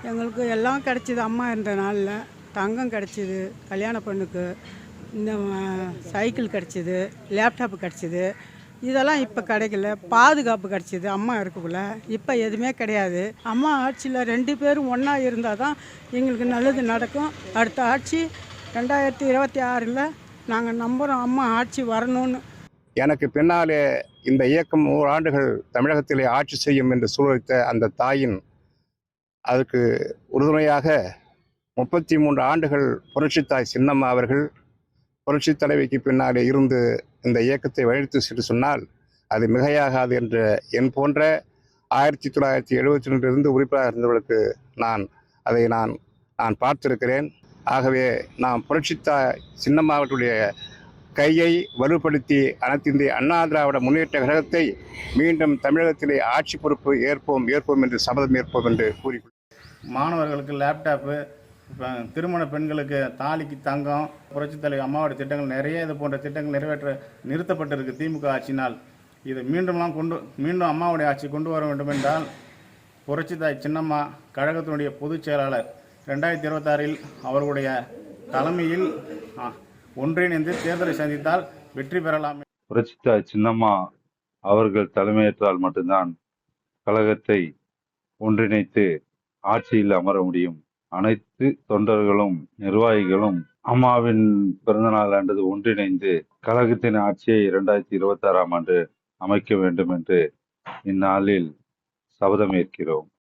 எங்களுக்கு எல்லாம் கிடச்சிது. அம்மா இருந்த நாளில் தங்கம் கிடச்சிது, கல்யாண பொண்ணுக்கு இந்த சைக்கிள் கிடச்சிது, லேப்டாப்பு கிடச்சிது. இதெல்லாம் இப்போ கிடைக்கல. பாதுகாப்பு கிடச்சிது அம்மா இருக்கக்குள்ள. இப்போ எதுவுமே கிடையாது. அம்மா ஆட்சியில் 2 பேரும் ஒன்றா இருந்தால் தான் எங்களுக்கு நல்லது நடக்கும். அடுத்த ஆட்சி 2026ல் நாங்கள் நம்புகிறோம் அம்மா ஆட்சி வரணும்னு. எனக்கு பின்னாலே இந்த இயக்கம் 100 ஆண்டுகள் தமிழகத்திலே ஆட்சி செய்யும் என்று சூழலித்த அந்த தாயின் அதுக்கு உறுதுணையாக 33 ஆண்டுகள் புரட்சித்தாய் சின்னம்மா அவர்கள் புரட்சி தலைவிக்கு பின்னாலே இருந்து இந்த இயக்கத்தை வழிநடத்தி சென்று சொன்னால் அது மிகையாகாது என்ற என் போன்ற 1972 உறுப்பினராக இருந்தவர்களுக்கு நான் பார்த்திருக்கிறேன். ஆகவே நாம் புரட்சித்தாய் சின்னம்மா அவர்களுடைய கையை வலுப்படுத்தி அனைத்து இந்திய அண்ணா திராவிட முன்னேற்ற கழகத்தை மீண்டும் தமிழகத்திலே ஆட்சி பொறுப்பு ஏற்போம் என்று சபதம் ஏற்போம் என்று கூறிக்கொள்கிறேன். மாணவர்களுக்கு லேப்டாப்பு, திருமண பெண்களுக்கு தாலிக்கு தங்கம், புரட்சித் தலைவர் அம்மாவோட திட்டங்கள் நிறைய இது போன்ற திட்டங்கள் நிறுத்தப்பட்டிருக்கு திமுக ஆட்சினால். இது மீண்டும் அம்மாவுடைய ஆட்சி கொண்டு வர வேண்டும் என்றால் புரட்சித்தாய் சின்னம்மா கழகத்தினுடைய பொதுச் செயலாளர் 2026ல் அவர்களுடைய தலைமையில் ஒன்றிணைந்து தேர்தலை சந்தித்தால் வெற்றி பெறலாம். புரட்சித்தாய் சின்னம்மா அவர்கள் தலைமையேற்றால் மட்டும்தான் கழகத்தை ஒன்றிணைத்து ஆட்சியில் அமர முடியும். அனைத்து தொண்டர்களும் நிர்வாகிகளும் அம்மாவின் பிறந்தநாள் ஆண்டு ஒன்றிணைந்து கழகத்தின் ஆட்சியை 2026ஆம் ஆண்டு அமைக்க வேண்டும் என்று இந்நாளில் சபதம் ஏற்கிறோம்.